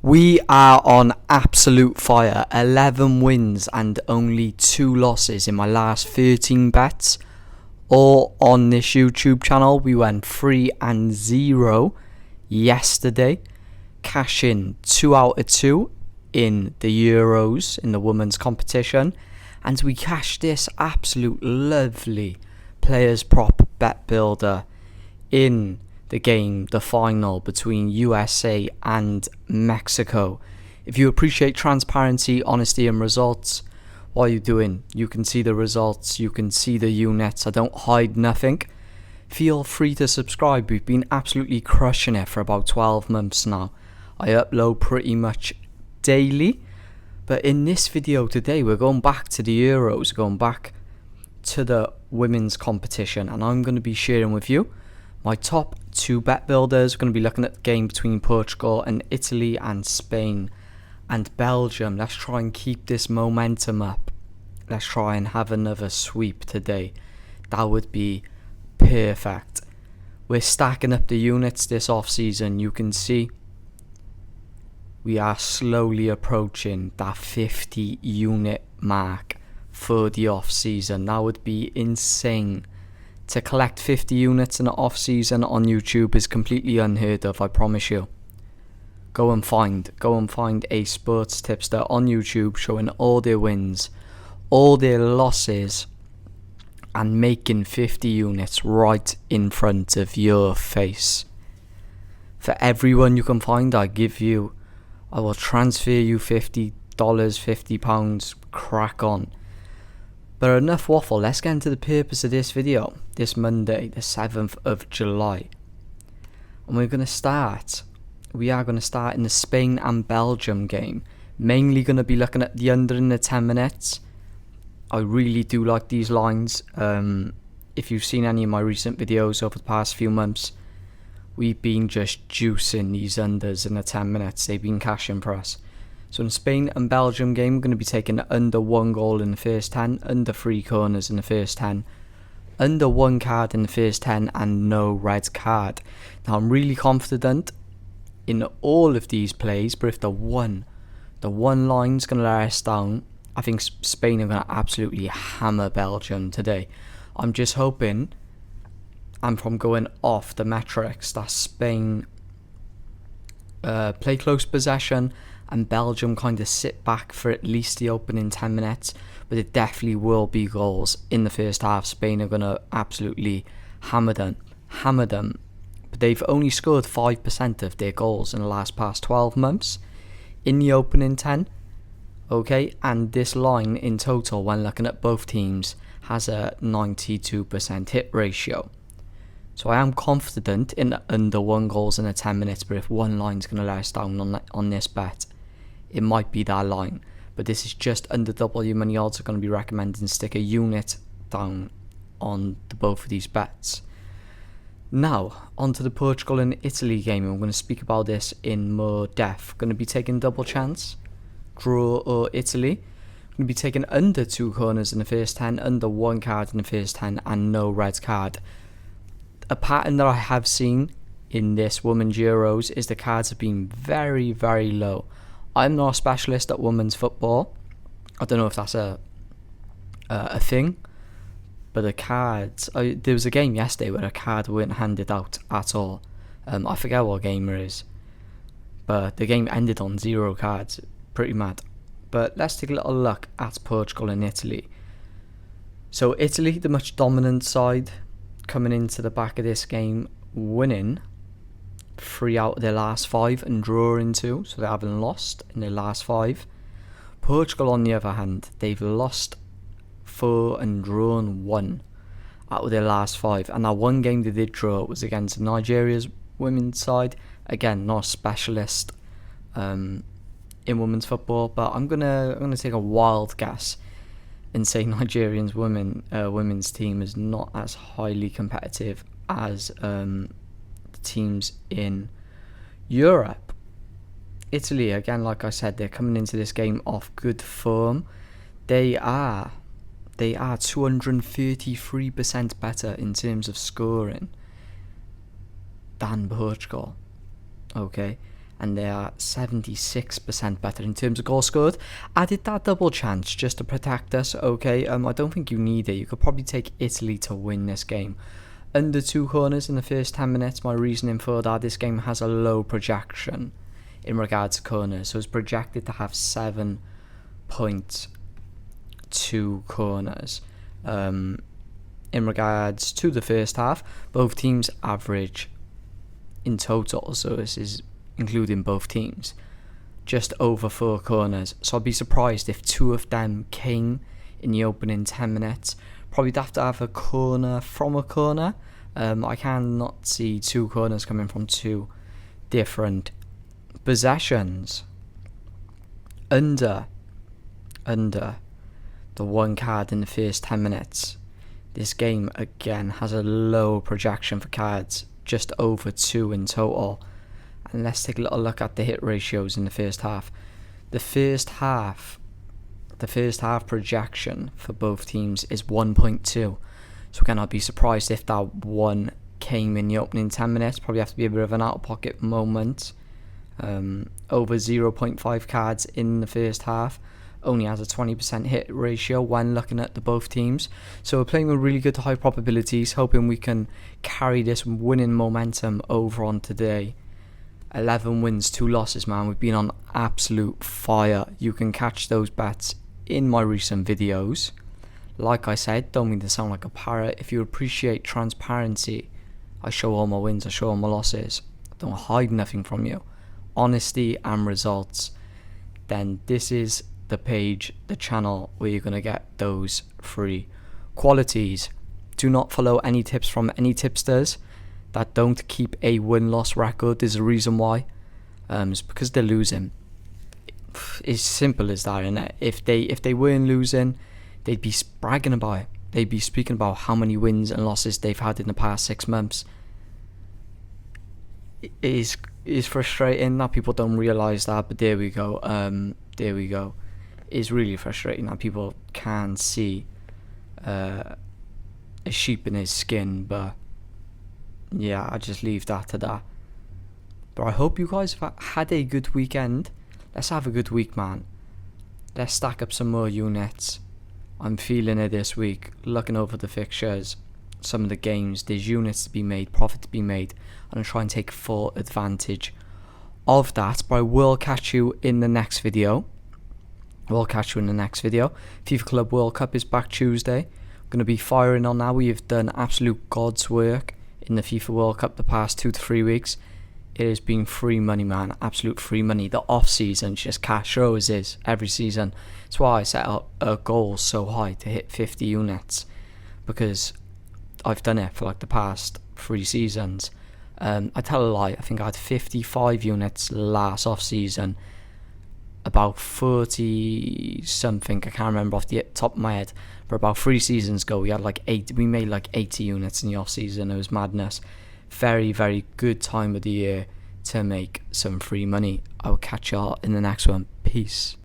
We are on absolute fire. 11 wins and only 2 losses in my last 13 bets. All on this YouTube channel. We went 3-0 yesterday. Cash in 2 out of 2 in the Euros in the women's competition. And we cashed this absolute lovely players prop bet builder in the game, the final between USA and Mexico. If you appreciate transparency, honesty and results, what are you doing? You can see the results, you can see the units. I don't hide nothing. Feel free to subscribe. We've been absolutely crushing it for about 12 months now. I upload pretty much daily. But in this video today, we're going back to the Euros, going back to the women's competition, and I'm going to be sharing with you my top 2 bet builders. We're going to be looking at the game between Portugal and Italy and Spain and Belgium. Let's try and keep this momentum up. Let's try and have another sweep today. That would be perfect. We're stacking up the units this off season. You can see we are slowly approaching that 50 unit mark for the off season. That would be insane. To collect 50 units in the off season on YouTube is completely unheard of, I promise you. Go and find a sports tipster on YouTube showing all their wins, all their losses, and making 50 units right in front of your face. For everyone you can find, I will transfer you $50, £50, crack on. But enough waffle, let's get into the purpose of this video. This Monday, the 7th of July. And we are going to start in the Spain and Belgium game. Mainly going to be looking at the under in the 10 minutes. I really do like these lines. If you've seen any of my recent videos over the past few months, we've been just juicing these unders in the 10 minutes. They've been cashing for us. So in Spain and Belgium game, we're going to be taking under 1 goal in the first 10, under 3 corners in the first 10, under 1 card in the first 10, and no red card. Now I'm really confident in all of these plays, but if the one line's going to let us down, I think Spain are going to absolutely hammer Belgium today. I'm just hoping, and from going off the metrics, that Spain play close possession and Belgium kind of sit back for at least the opening 10 minutes, but it definitely will be goals in the first half. Spain are going to absolutely hammer them. But they've only scored 5% of their goals in the past 12 months in the opening 10. Okay, and this line in total, when looking at both teams, has a 92% hit ratio. So I am confident in under 1 goals in the 10 minutes, but if one line's going to let us down on this bet, it might be that line. But this is just under W money odds. Are going to be recommending stick a unit down on both of these bets. Now, onto the Portugal and Italy game. I'm going to speak about this in more depth. Going to be taking double chance, draw or Italy. Going to be taking under 2 corners in the first 10, under 1 card in the first 10, and no red card. A pattern that I have seen in this women's Euros is the cards have been very, very low. I'm not a specialist at women's football. I don't know if that's a thing, but the cards. There was a game yesterday where a card weren't handed out at all. I forget what game it is, but the game ended on 0 cards. Pretty mad. But let's take a little look at Portugal and Italy. So Italy, the much dominant side, coming into the back of this game, winning 3 out of their last 5 and drawing 2, so they haven't lost in their last 5. Portugal, on the other hand, they've lost 4 and drawn 1 out of their last 5, and that one game they did draw was against Nigeria's women's side. Again, not a specialist in women's football, but I'm gonna take a wild guess and say Nigerian's women's team is not as highly competitive as the teams in Europe. Italy, again, like I said, they're coming into this game off good form. They are 233% better in terms of scoring than Portugal. Okay, and they are 76% better in terms of goals scored. Added that double chance just to protect us, okay? I don't think you need it. You could probably take Italy to win this game. Under 2 corners in the first 10 minutes, my reasoning for that, this game has a low projection in regards to corners. So it's projected to have 7.2 corners. In regards to the first half, both teams average in total, so this is including both teams, just over 4 corners. So I'd be surprised if 2 of them came in the opening 10 minutes. Probably have to have a corner from a corner. I cannot see 2 corners coming from 2 different possessions. Under the 1 card in the first 10 minutes. This game again has a low projection for cards, just over 2 in total. And let's take a little look at the hit ratios in the first half. The first half projection for both teams is 1.2. So again, I'd be surprised if that one came in the opening 10 minutes. Probably have to be a bit of an out-of-pocket moment. Over 0.5 cards in the first half. Only has a 20% hit ratio when looking at the both teams. So we're playing with really good high probabilities, hoping we can carry this winning momentum over on today. 11 wins, 2 losses, man. We've been on absolute fire. You can catch those bets in my recent videos. Like I said, don't mean to sound like a parrot. If you appreciate transparency, I show all my wins, I show all my losses. I don't hide nothing from you. Honesty and results. Then this is the page, the channel, where you're going to get those free qualities. Do not follow any tips from any tipsters that don't keep a win-loss record. There's a reason why. It's because they're losing. It's simple as that, innit? If they weren't losing, they'd be bragging about it. They'd be speaking about how many wins and losses they've had in the past 6 months. It is frustrating that people don't realise that, but there we go. It's really frustrating that people can't see a sheep in his skin, but yeah, I just leave that to that. But I hope you guys have had a good weekend. Let's have a good week, man. Let's stack up some more units. I'm feeling it this week. Looking over the fixtures, some of the games, there's units to be made, profit to be made. I'm going to try and take full advantage of that. But I will catch you in the next video. FIFA Club World Cup is back Tuesday. I'm going to be firing on now. We have done absolute God's work in the FIFA World Cup the past 2 to 3 weeks. It has been free money, man. Absolute free money. The off season just cash rows is every season. That's why I set up a goal so high to hit 50 units, because I've done it for like the past 3 seasons. I tell a lie. I think I had 55 units last off season. About 40 something, I can't remember off the top of my head, but about 3 seasons ago we made like 80 units in the off season. It was madness. Very, very good time of the year to make some free money. I will catch y'all in the next one. Peace.